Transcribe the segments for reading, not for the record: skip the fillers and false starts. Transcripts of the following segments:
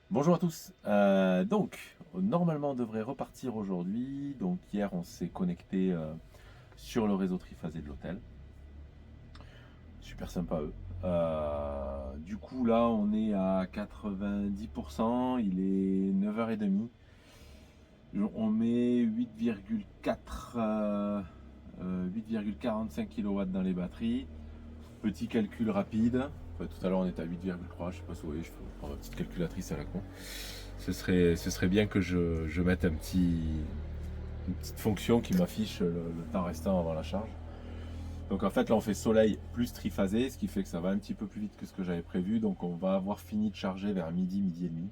Bonjour à tous. Normalement, on devrait repartir aujourd'hui. Donc, hier, on s'est connecté sur le réseau triphasé de l'hôtel. Super sympa, eux. Du coup, là, on est à 90%. Il est 9h30. On met 8,4, 8,45 kW dans les batteries. Petit calcul rapide. Enfin, tout à l'heure, on était à 8,3. Je sais pas si vous voyez, je prends ma petite calculatrice à la con. Ce serait bien que je mette une petite fonction qui m'affiche le temps restant avant la charge. Donc en fait là on fait soleil plus triphasé, ce qui fait que ça va un petit peu plus vite que ce que j'avais prévu. Donc on va avoir fini de charger vers midi, midi et demi.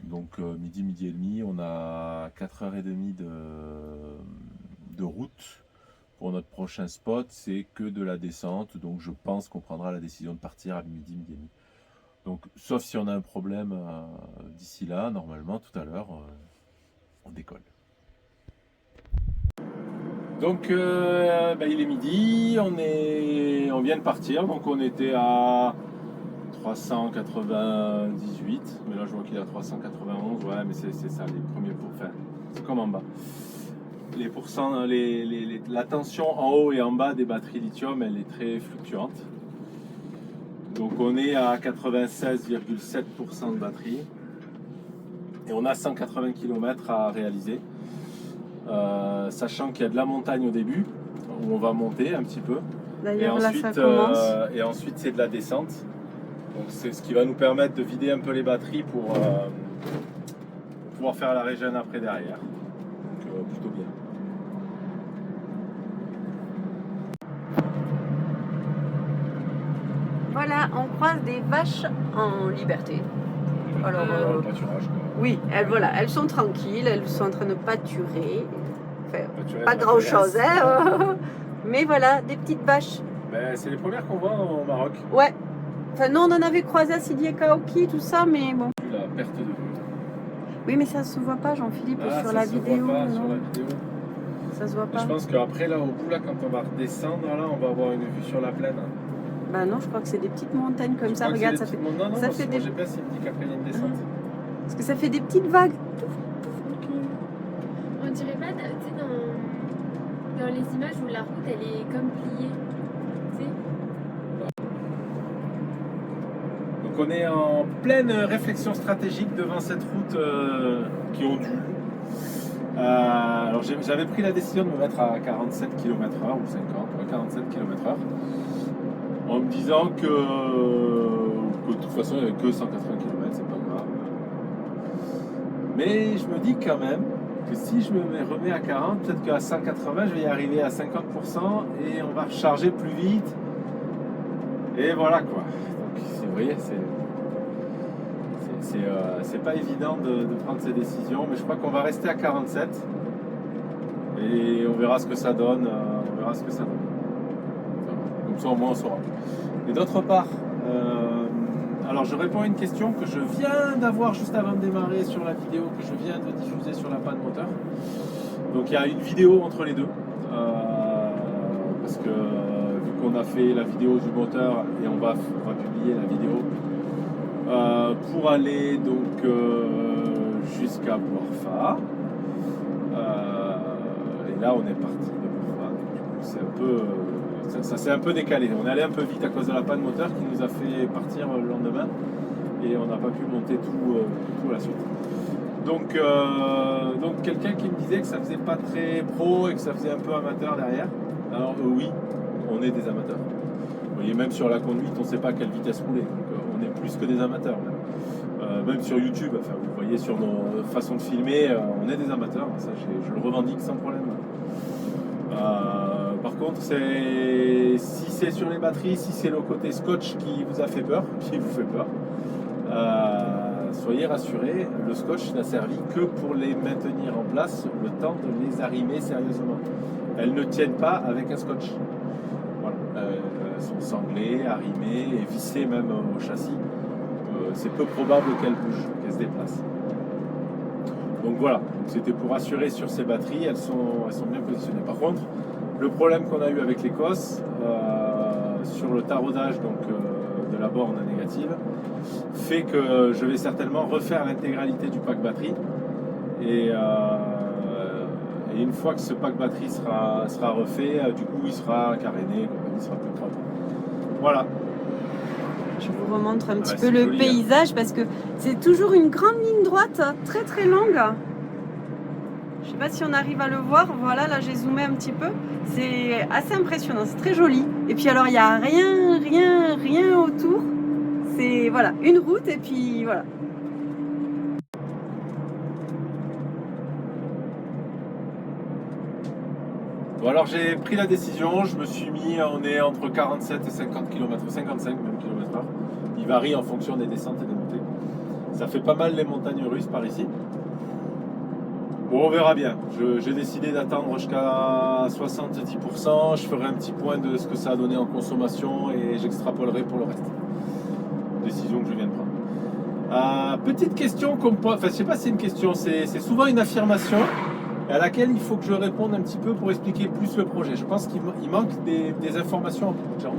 Donc midi, midi et demi, on a 4h30 de route pour notre prochain spot. C'est que de la descente, donc je pense qu'on prendra la décision de partir à midi, midi et demi. Donc sauf si on a un problème d'ici là, normalement tout à l'heure, on décolle. Donc il est midi, on vient de partir, donc on était à 398, mais là je vois qu'il est à 391, ouais mais c'est ça les premiers pourcents, c'est comme en bas. Les pourcents, la tension en haut et en bas des batteries lithium elle est très fluctuante. Donc on est à 96,7% de batterie et on a 180 km à réaliser. Sachant qu'il y a de la montagne au début, où on va monter un petit peu. D'ailleurs, là, ça commence. Et ensuite, c'est de la descente. Donc, c'est ce qui va nous permettre de vider un peu les batteries pour pouvoir faire la régène après derrière. Donc, plutôt bien. Voilà, on croise des vaches en liberté. Alors, Pâturage, quoi. oui, elles sont tranquilles, elles sont en train de pâturer. Enfin, Pâturage pas dans grand la chose, terrasse. hein. Mais voilà, des petites vaches. Ben, c'est les premières qu'on voit au Maroc. Ouais. Enfin, nous, on en avait croisé à Sidi Kaoki, tout ça, mais bon. La perte de vue. Oui, mais ça se voit pas, Jean-Philippe, Ah, sur ça la se vidéo. voit pas non. sur la vidéo. Ça se voit Et pas. je pense qu'après, là, au bout, là, quand on va redescendre, là, on va avoir une vue sur la plaine. Bah non, je crois que c'est des petites montagnes comme Je ça. crois que Regarde, c'est ça des fait. petites montagnes. Non, ça non, fait sur des. mon GPS, il me dit qu'après, il y a une descente. Parce que ça fait des petites vagues. On dirait pas, tu sais, dans les images où la route elle est comme pliée. Tu sais. Donc on est en pleine réflexion stratégique devant cette route qui ondule. Alors j'avais pris la décision de me mettre à 47 km/h ou 50, ouais, 47 km/h, en me disant que de toute façon il n'y avait que 180 km, c'est pas grave. Mais je me dis quand même que si je me remets à 40, peut-être qu'à 180 je vais y arriver à 50% et on va recharger plus vite. Et voilà quoi. Donc vous voyez, c'est pas évident de prendre ces décisions, mais je crois qu'on va rester à 47 et on verra ce que ça donne. On verra ce que ça donne. Comme ça au moins on saura. Et d'autre part, alors je réponds à une question que je viens d'avoir juste avant de démarrer sur la vidéo que je viens de diffuser sur la panne moteur. Donc il y a une vidéo entre les deux. Parce que vu qu'on a fait la vidéo du moteur et on va publier la vidéo pour aller donc jusqu'à Bourfa. Et là on est parti de Bourfa. Donc, du coup c'est un peu ça s'est un peu décalé. On est allé un peu vite à cause de la panne moteur qui nous a fait partir le lendemain et on n'a pas pu monter tout à la suite. Donc quelqu'un qui me disait que ça faisait pas très pro et que ça faisait un peu amateur derrière. Alors oui, on est des amateurs. Vous voyez, même sur la conduite, on ne sait pas à quelle vitesse rouler. Donc on est plus que des amateurs. Même sur YouTube, enfin, vous voyez sur nos façons de filmer, on est des amateurs. Ça, je le revendique sans problème. Par contre, si c'est sur les batteries, si c'est le côté scotch qui vous a fait peur, qui vous fait peur, soyez rassurés, le scotch n'a servi que pour les maintenir en place le temps de les arrimer sérieusement. Elles ne tiennent pas avec un scotch. Voilà. Elles sont sanglées, arrimées et vissées même au châssis. C'est peu probable qu'elles bougent, qu'elles se déplacent. Donc voilà, c'était pour assurer sur ces batteries, elles sont bien positionnées. Par contre, le problème qu'on a eu avec l'Écosse, sur le taraudage donc, de la borne négative, fait que je vais certainement refaire l'intégralité du pack batterie. Et une fois que ce pack batterie sera refait, du coup il sera caréné, il sera plus propre. Voilà. Je vous remontre un petit Ouais, peu c'est le joli, paysage parce que c'est toujours une grande ligne droite très très longue. Je sais pas si on arrive à le voir. Voilà, là j'ai zoomé un petit peu. C'est assez impressionnant, c'est très joli. Et puis alors il n'y a rien autour. C'est voilà, une route et puis voilà. Bon, alors j'ai pris la décision, je me suis mis, on est entre 47 et 50 km, 55 même km/h. Il varie en fonction des descentes et des montées. Ça fait pas mal les montagnes russes par ici. Bon, on verra bien. J'ai décidé d'attendre jusqu'à 70%. Je ferai un petit point de ce que ça a donné en consommation et j'extrapolerai pour le reste. Décision que je viens de prendre. Petite question, enfin je sais pas si c'est une question, c'est souvent une affirmation à laquelle il faut que je réponde un petit peu pour expliquer plus le projet. Je pense qu'il manque des informations à beaucoup de gens.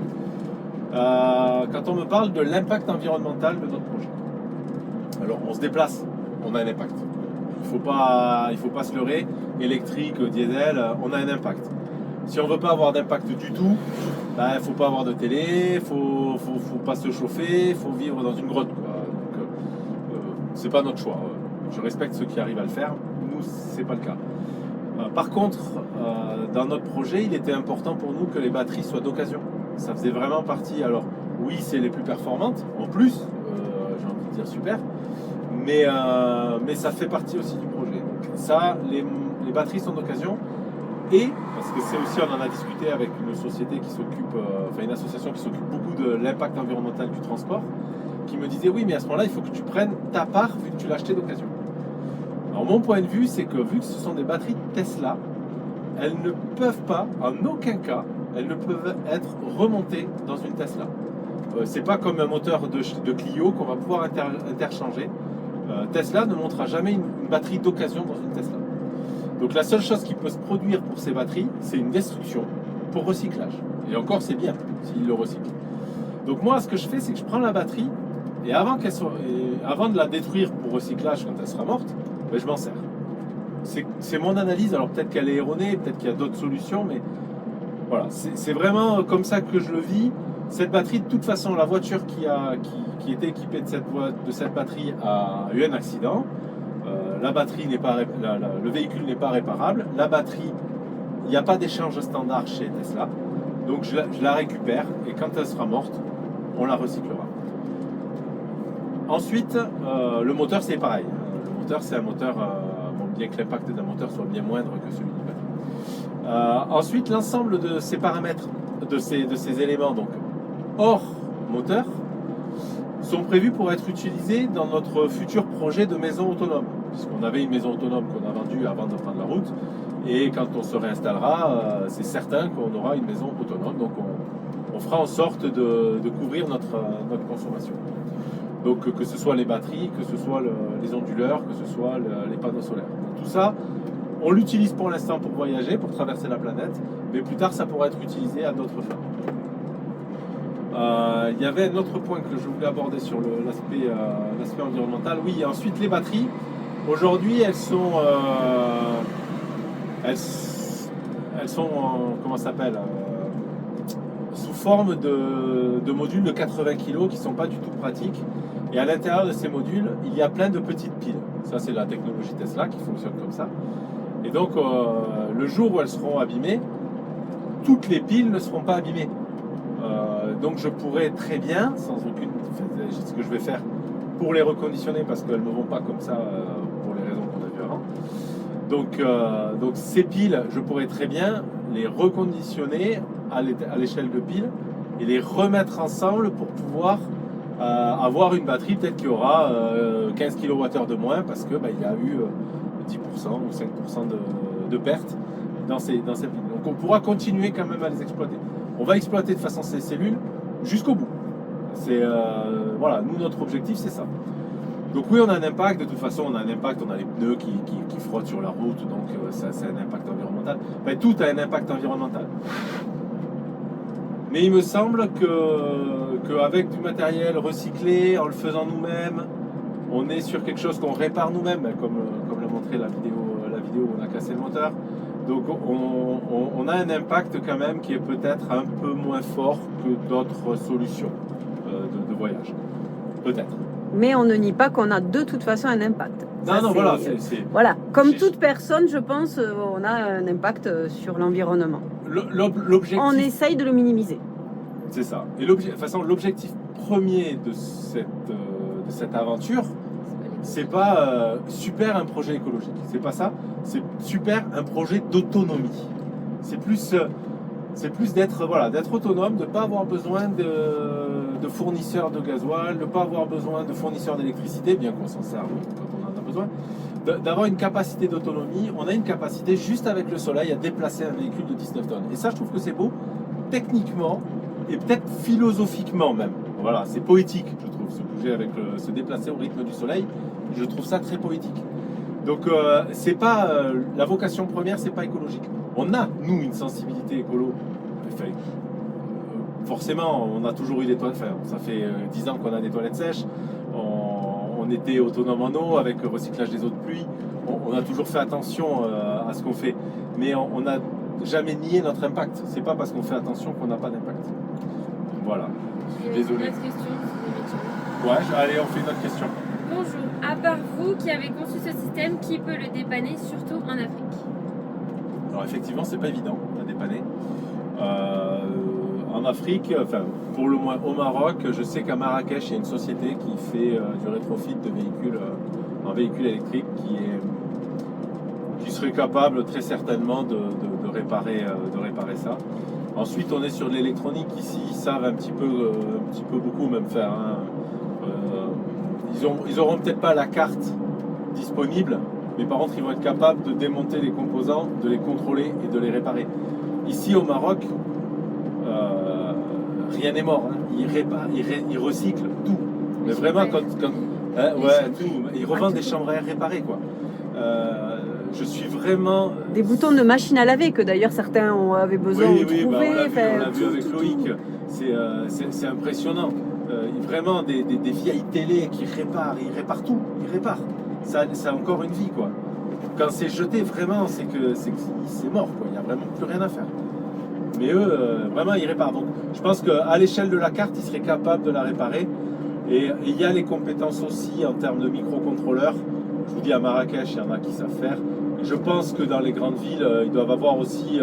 Quand on me parle de l'impact environnemental de notre projet. Alors on se déplace, on a un impact. Il faut pas se leurrer, électrique, diesel, on a un impact. Si on veut pas avoir d'impact du tout, il faut pas avoir de télé, faut pas se chauffer, faut vivre dans une grotte, quoi. Donc c'est pas notre choix. Je respecte ceux qui arrivent à le faire, nous c'est pas le cas. Par contre, dans notre projet, il était important pour nous que les batteries soient d'occasion. Ça faisait vraiment partie. Alors oui, c'est les plus performantes, en plus, j'ai envie de dire super. Mais ça fait partie aussi du projet. Donc ça, les batteries sont d'occasion. Et, parce que c'est aussi, on en a discuté avec une société qui s'occupe, enfin une association qui s'occupe beaucoup de l'impact environnemental du transport, qui me disait oui, mais à ce moment-là, il faut que tu prennes ta part vu que tu l'as acheté d'occasion. Alors mon point de vue, c'est que vu que ce sont des batteries Tesla, elles ne peuvent pas, en aucun cas, elles ne peuvent être remontées dans une Tesla. C'est pas comme un moteur de Clio qu'on va pouvoir interchanger. Tesla ne montera jamais une batterie d'occasion dans une Tesla. Donc la seule chose qui peut se produire pour ces batteries, c'est une destruction pour recyclage. Et encore, c'est bien s'ils le recyclent. Donc moi, ce que je fais, c'est que je prends la batterie et avant de la détruire pour recyclage quand elle sera morte, je m'en sers. C'est mon analyse. Alors peut-être qu'elle est erronée, peut-être qu'il y a d'autres solutions, mais voilà, c'est vraiment comme ça que je le vis. Cette batterie, de toute façon, la voiture qui était équipée de cette batterie a eu un accident. La batterie n'est pas, le véhicule n'est pas réparable. La batterie, il n'y a pas d'échange standard chez Tesla. Donc je la récupère et quand elle sera morte, on la recyclera. Ensuite, le moteur, c'est pareil. Le moteur, c'est un moteur, bien que l'impact d'un moteur soit bien moindre que celui d'une batterie. Ensuite, l'ensemble de ces paramètres, de ces éléments, donc hors moteur, sont prévus pour être utilisés dans notre futur projet de maison autonome. Puisqu'on avait une maison autonome qu'on a vendue avant de prendre la route. Et quand on se réinstallera, c'est certain qu'on aura une maison autonome. Donc on fera en sorte de couvrir notre consommation. Donc que ce soit les batteries, que ce soit les onduleurs, que ce soit les panneaux solaires. Donc, tout ça, on l'utilise pour l'instant pour voyager, pour traverser la planète. Mais plus tard, ça pourra être utilisé à d'autres fins. Il y avait un autre point que je voulais aborder sur l'aspect environnemental. Oui, ensuite les batteries. Aujourd'hui, elles sont comment ça s'appelle, sous forme de modules de 80 kg qui ne sont pas du tout pratiques. Et à l'intérieur de ces modules, il y a plein de petites piles. Ça, c'est la technologie Tesla qui fonctionne comme ça. Et donc, le jour où elles seront abîmées, toutes les piles ne seront pas abîmées. Donc je pourrais très bien, sans aucune... c'est ce que je vais faire pour les reconditionner parce qu'elles ne me vont pas comme ça pour les raisons qu'on a vues avant. Donc ces piles, je pourrais très bien les reconditionner à l'échelle de piles et les remettre ensemble pour pouvoir avoir une batterie peut-être qui aura 15 kWh de moins parce que il y a eu 10% ou 5% de pertes dans ces piles. Donc on pourra continuer quand même à les exploiter. On va exploiter de façon ces cellules jusqu'au bout. Voilà, nous notre objectif c'est ça. Donc oui, on a un impact, de toute façon on a un impact, on a les pneus qui frottent sur la route, donc ça c'est un impact environnemental. Tout a un impact environnemental. Mais il me semble qu'avec du matériel recyclé, en le faisant nous-mêmes, on est sur quelque chose qu'on répare nous-mêmes, comme l'a montré la vidéo où on a cassé le moteur. Donc on a un impact quand même qui est peut-être un peu moins fort que d'autres solutions de voyage. Peut-être. Mais on ne nie pas qu'on a de toute façon un impact. Non, Ça, non, c'est- voilà. Voilà, comme J'ai- toute personne, je pense, on a un impact sur l'environnement. L'objectif, On essaye de le minimiser. c'est ça. Et de toute façon, l'objectif premier de cette aventure, c'est pas super un projet écologique. C'est pas ça. C'est super un projet d'autonomie. C'est plus d'être autonome, de ne pas avoir besoin de fournisseurs de gasoil, de ne pas avoir besoin de fournisseurs d'électricité, bien qu'on s'en serve quand on en a besoin. D'avoir une capacité d'autonomie. On a une capacité juste avec le soleil à déplacer un véhicule de 19 tonnes. Et ça, je trouve que c'est beau, techniquement et peut-être philosophiquement même. Voilà, c'est poétique, je trouve, se déplacer au rythme du soleil. Je trouve ça très poétique. Donc, c'est pas la vocation première, c'est pas écologique. On a, nous, une sensibilité écolo. Enfin, forcément, on a toujours eu des toilettes. Enfin, ça fait 10 ans qu'on a des toilettes sèches. On était autonome en eau avec le recyclage des eaux de pluie. On a toujours fait attention à ce qu'on fait. Mais on n'a jamais nié notre impact. C'est pas parce qu'on fait attention qu'on n'a pas d'impact. Voilà. Je suis désolé. Une autre question, si Ouais, allez, on fait une autre question. bonjour, à part vous qui avez conçu ce système, qui peut le dépanner, surtout en Afrique? Alors effectivement, c'est pas évident à dépanner. En Afrique, enfin pour le moins au Maroc, je sais qu'à Marrakech, il y a une société qui fait du rétrofit de véhicules en véhicules électriques qui serait capable très certainement de réparer ça. Ensuite, on est sur de l'électronique. Ici, ils savent un petit peu beaucoup même faire. Hein. Ils auront peut-être pas la carte disponible, mais par contre, ils vont être capables de démonter les composants, de les contrôler et de les réparer. Ici, au Maroc, rien n'est mort. Hein. Ils recyclent tout. Mais vraiment, tout. Ils revendent des chambres à air réparées, quoi. Je suis vraiment. Des boutons de machine à laver que d'ailleurs certains avaient besoin de trouver. On l'a vu avec Loïc. C'est impressionnant. Vraiment des vieilles télés qui réparent. Ils réparent tout. Ils réparent. Ça a encore une vie, quoi. Quand c'est jeté, vraiment, c'est mort, quoi. Il n'y a vraiment plus rien à faire. Mais eux, vraiment, ils réparent. Donc, je pense qu'à l'échelle de la carte, ils seraient capables de la réparer. Et il y a les compétences aussi en termes de microcontrôleurs. Je vous dis, à Marrakech, il y en a qui savent faire. Et je pense que dans les grandes villes, ils doivent avoir aussi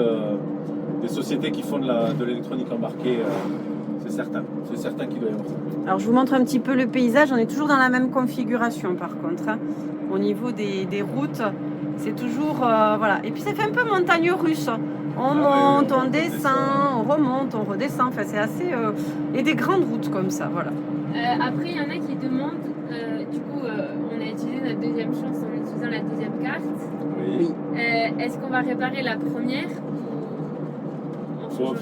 des sociétés qui font de l'électronique embarquée. C'est certain qu'il doit y avoir ça. Alors je vous montre un petit peu le paysage, on est toujours dans la même configuration par contre. Hein. Au niveau des routes, c'est toujours... voilà. Et puis ça fait un peu montagne russe. On monte, on descend, on remonte, on redescend. Enfin c'est assez... et des grandes routes comme ça, voilà. Après, il y en a qui demandent, du coup, on a utilisé notre deuxième chance en utilisant la deuxième carte. Oui. Est-ce qu'on va réparer la première ou en changeant?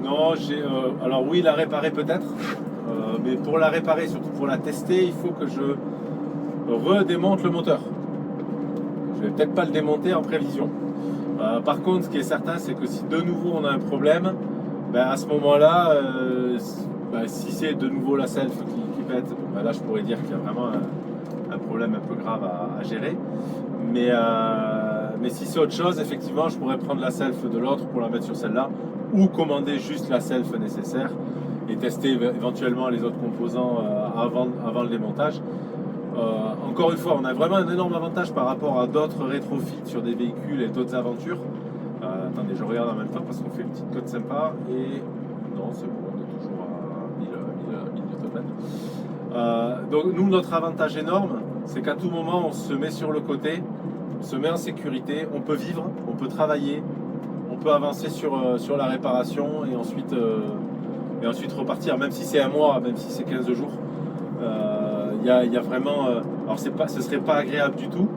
Non, alors oui, la réparer peut-être. Mais pour la réparer, surtout pour la tester, il faut que je redémonte le moteur. Je vais peut-être pas le démonter en prévision. Par contre, ce qui est certain, c'est que si de nouveau on a un problème, ben à ce moment-là, si c'est de nouveau la self qui pète, ben là je pourrais dire qu'il y a vraiment un problème un peu grave à gérer. Mais si c'est autre chose, effectivement, je pourrais prendre la self de l'autre pour la mettre sur celle-là, ou commander juste la self nécessaire et tester éventuellement les autres composants avant le démontage. Encore une fois, on a vraiment un énorme avantage par rapport à d'autres rétrofits sur des véhicules et d'autres aventures. Attendez, je regarde en même temps parce qu'on fait une petite cote sympa et non, c'est bon, on est toujours à 1000 Nm. Donc nous, notre avantage énorme, c'est qu'à tout moment, on se met sur le côté, on se met en sécurité, on peut vivre, on peut travailler, on peut avancer sur la réparation et ensuite repartir, même si c'est un mois, même si c'est 15 jours. Il y a vraiment... alors ce serait pas agréable du tout,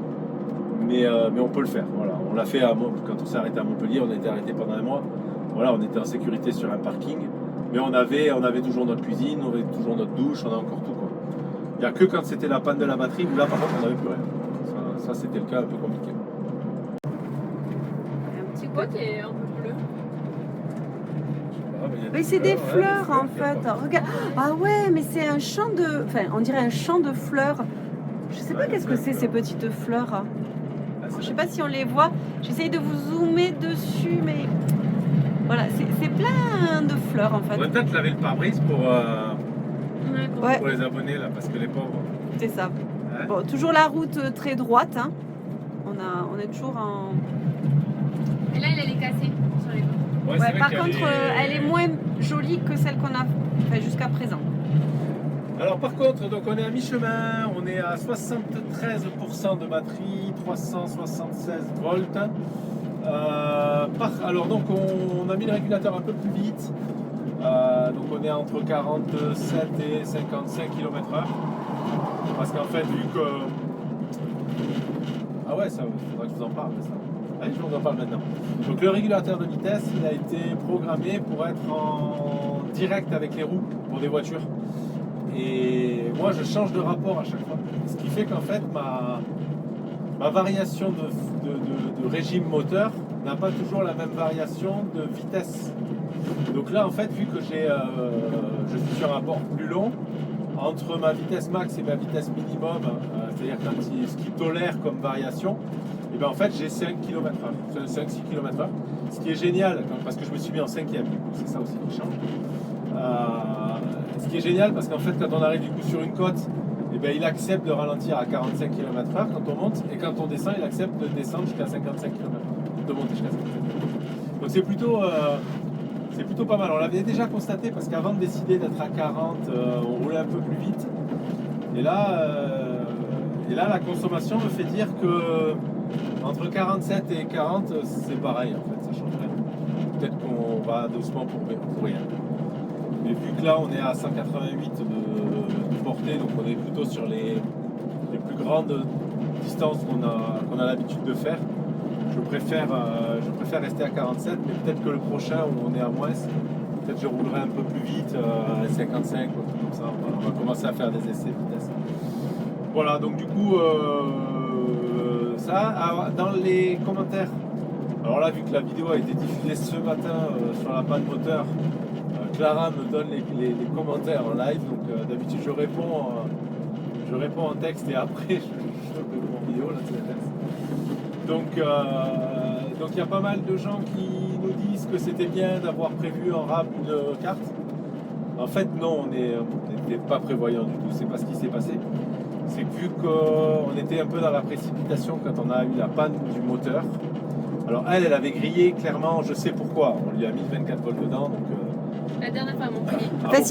mais on peut le faire. Voilà. On l'a fait quand on s'est arrêté à Montpellier, on a été arrêté pendant un mois. Voilà, on était en sécurité sur un parking, mais on avait toujours notre cuisine, on avait toujours notre douche, on a encore tout, quoi. Il n'y a que quand c'était la panne de la batterie où là par contre on n'avait plus rien. Ça c'était le cas un peu compliqué. Un petit quoi qui est un peu bleu. il y a Mais c'est des fleurs ouais, en fait. Regarde. Ah ouais, mais c'est un champ de. Enfin, on dirait un champ de fleurs. Je sais pas Ouais, qu'est-ce que c'est ces petites fleurs. Ah, Je sais pas si on les voit. J'essaye de vous zoomer dessus, mais voilà, c'est plein de fleurs en On fait. pourrait peut-être laver le pare-brise Ouais, pour les abonnés là, parce que les pauvres. c'est ça. Hein. Bon, toujours la route très droite. Hein. On est toujours en. Et là, elle est cassée sur les bords. Ouais, c'est Ouais, vrai par qu'il y a contre, des- elle est moins jolie que celle qu'on a fait jusqu'à présent. Alors par contre, donc on est à mi-chemin, on est à 73% de batterie, 376 volts. Alors donc on a mis le régulateur un peu plus vite. Donc on est entre 47 et 55 km/h. Parce qu'en fait, vu que. Ah ouais, ça, il faudra que je vous en parle de ça. Allez, je vous en parle maintenant. Donc le régulateur de vitesse, il a été programmé pour être en direct avec les roues pour des voitures. Et moi, je change de rapport à chaque fois. Ce qui fait qu'en fait, ma variation de régime moteur n'a pas toujours la même variation de vitesse. Donc là, en fait, vu que je suis sur un rapport plus long, entre ma vitesse max et ma vitesse minimum, c'est-à-dire ce qui tolère comme variation, et bien en fait j'ai 5 km/h, 5-6 km/h, ce qui est génial, parce que je me suis mis en 5e, du coup c'est ça aussi qui change. Ce qui est génial parce qu'en fait quand on arrive du coup sur une côte, et bien il accepte de ralentir à 45 km/h quand on monte, et quand on descend il accepte de descendre jusqu'à 55 km/h, de monter jusqu'à 55 km/h. Donc c'est plutôt pas mal. On l'avait déjà constaté parce qu'avant de décider d'être à 40, on roulait un peu plus vite. Et là, la consommation me fait dire que entre 47 et 40, c'est pareil en fait, ça change rien. Peut-être qu'on va doucement pour rien. Mais vu que là, on est à 188 de portée, donc on est plutôt sur les plus grandes distances qu'on a l'habitude de faire. Je préfère rester à 47, mais peut-être que le prochain où on est à moins, peut-être je roulerai un peu plus vite, à 55 ou comme ça. On va commencer à faire des essais de vitesse. Voilà, donc du coup, ça. Alors, dans les commentaires, alors là, vu que la vidéo a été diffusée ce matin sur la panne moteur, Clara me donne les commentaires en live, donc d'habitude je réponds en texte et après je réponds en vidéo, là c'est la texte. Donc il y a pas mal de gens qui nous disent que c'était bien d'avoir prévu en rab une carte. En fait non, on n'était pas prévoyant du tout, c'est pas ce qui s'est passé. C'est que vu qu'on était un peu dans la précipitation quand on a eu la panne du moteur, alors elle avait grillé clairement, je sais pourquoi, on lui a mis 24 volts dedans, donc... La dernière fois à Montpellier. Enfin,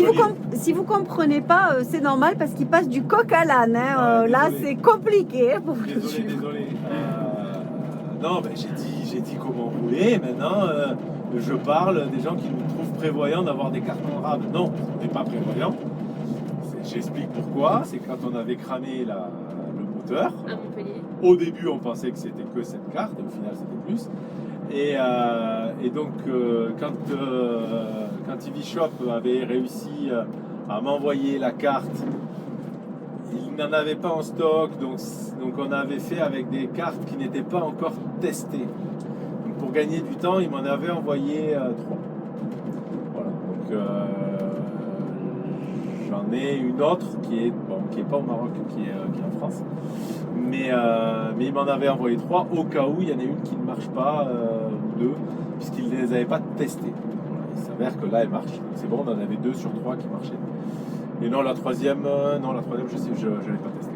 si vous comprenez pas, c'est normal parce qu'il passe du coq à l'âne. Hein. Là, c'est compliqué pour vous le suivre. Désolé. Non, ben, j'ai dit comment rouler. Maintenant, je parle des gens qui nous trouvent prévoyants d'avoir des cartes en rab. Non, on n'est pas prévoyant. J'explique pourquoi. C'est quand on avait cramé le moteur. À Montpellier. Au début, on pensait que c'était que cette carte, et au final, c'était plus. Et donc, quand TV Shop avait réussi à m'envoyer la carte, il n'en avait pas en stock, donc on avait fait avec des cartes qui n'étaient pas encore testées. Donc pour gagner du temps, il m'en avait envoyé 3. Voilà, donc j'en ai une autre qui est pas au Maroc, qui est en France. Mais il m'en avait envoyé 3 au cas où il y en a une qui ne marche pas, ou 2, puisqu'il ne les avait pas testées. Voilà, il s'avère que là elle marche. C'est bon, on en avait 2 sur 3 qui marchaient. Et non, la troisième, je sais, je l'ai pas testé.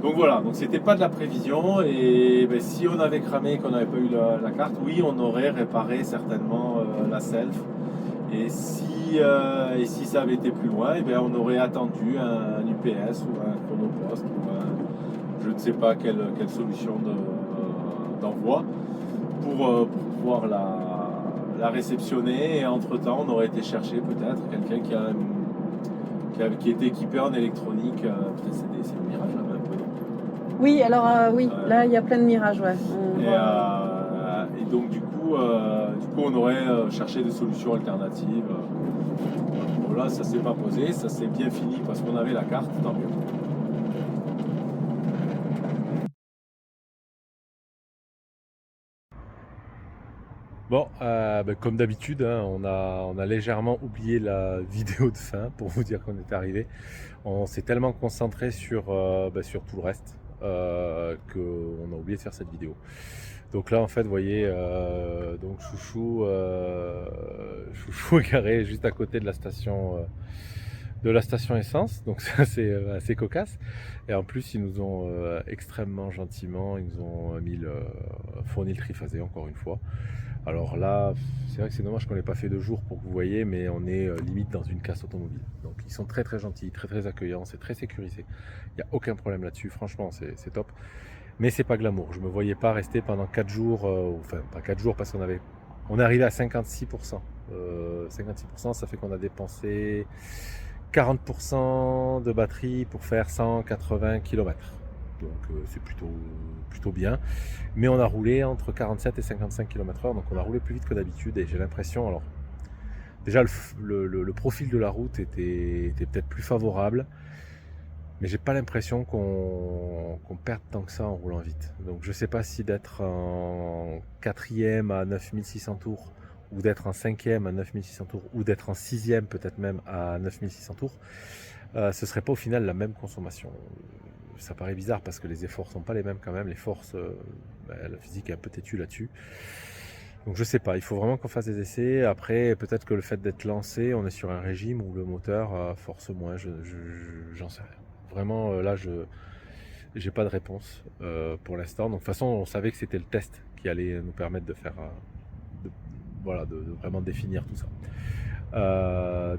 Donc voilà, donc c'était pas de la prévision. Et ben, si on avait cramé et qu'on n'avait pas eu la carte, oui, on aurait réparé certainement la self. Et si ça avait été plus loin, et ben, on aurait attendu un UPS ou un chronopost ou je ne sais pas quelle solution d'envoi pour pouvoir la réceptionner. Et entre-temps, on aurait été chercher peut-être quelqu'un qui était équipé en électronique. Peut-être c'est le Mirage là, un peu, non ? Oui, alors oui, là il y a plein de mirages, ouais. Et donc du coup, on aurait cherché des solutions alternatives. Bon, là, ça s'est pas posé, ça s'est bien fini parce qu'on avait la carte, tant mieux. Bon, comme d'habitude, hein, on a légèrement oublié la vidéo de fin pour vous dire qu'on était arrivé. On s'est tellement concentré sur tout le reste qu'on a oublié de faire cette vidéo. Donc là, en fait, vous voyez, donc Chouchou est garé juste à côté de la station essence, donc c'est assez cocasse. Et en plus, ils nous ont extrêmement gentiment, ils nous ont fourni le triphasé encore une fois. Alors là, c'est vrai que c'est dommage qu'on n'ait pas fait 2 jours pour que vous voyez, mais on est limite dans une casse automobile. Donc ils sont très très gentils, très très accueillants, c'est très sécurisé. Il n'y a aucun problème là-dessus, franchement, c'est top. Mais c'est pas glamour. Je me voyais pas rester pendant 4 jours, enfin pas 4 jours parce on est arrivé à 56%. 56%, ça fait qu'on a dépensé 40% de batterie pour faire 180 km. Donc c'est plutôt bien. Mais on a roulé entre 47 et 55 km/h, donc on a roulé plus vite que d'habitude. Et j'ai l'impression, alors déjà le profil de la route était peut-être plus favorable, mais j'ai pas l'impression qu'on perde tant que ça en roulant vite. Donc je sais pas si d'être en 4e à 9600 tours, ou d'être en 5e à 9600 tours, ou d'être en 6e peut-être même à 9600 tours, ce serait pas au final la même consommation. Ça paraît bizarre parce que les efforts sont pas les mêmes quand même. Les forces, la physique est un peu têtue là-dessus. Donc je sais pas, il faut vraiment qu'on fasse des essais. Après, peut-être que le fait d'être lancé, on est sur un régime où le moteur force moins, j'en sais rien. Vraiment, là, je n'ai pas de réponse pour l'instant. Donc de toute façon, on savait que c'était le test qui allait nous permettre de faire, de vraiment définir tout ça.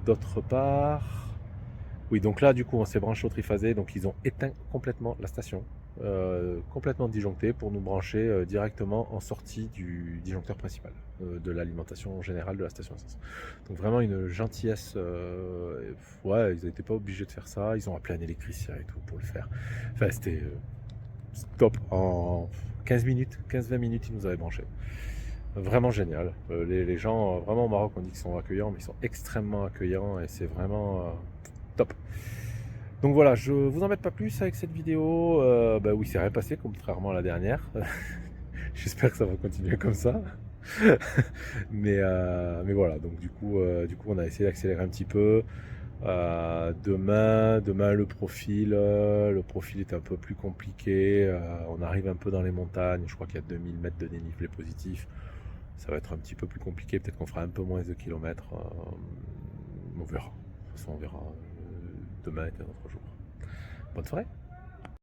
D'autre part, oui, donc là, du coup, on s'est branché au triphasé. Donc ils ont éteint complètement la station, complètement disjonctée pour nous brancher directement en sortie du disjoncteur principal de l'alimentation générale de la station essence. Donc vraiment une gentillesse. Ouais, ils n'étaient pas obligés de faire ça. Ils ont appelé un électricien et tout pour le faire. Enfin, c'était top. En 15 minutes, 15-20 minutes, ils nous avaient branché. Vraiment génial. Les gens, vraiment au Maroc, on dit qu'ils sont accueillants, mais ils sont extrêmement accueillants et c'est vraiment top. Donc voilà, je vous embête pas plus avec cette vidéo. Oui, c'est rien passé, contrairement à la dernière. J'espère que ça va continuer comme ça. mais voilà, donc du coup, on a essayé d'accélérer un petit peu. Demain, le profil est un peu plus compliqué. On arrive un peu dans les montagnes. Je crois qu'il y a 2000 mètres de dénivelé positif. Ça va être un petit peu plus compliqué. Peut-être qu'on fera un peu moins de kilomètres. On verra. De toute façon, on verra. Demain est un autre jour. Bonne soirée.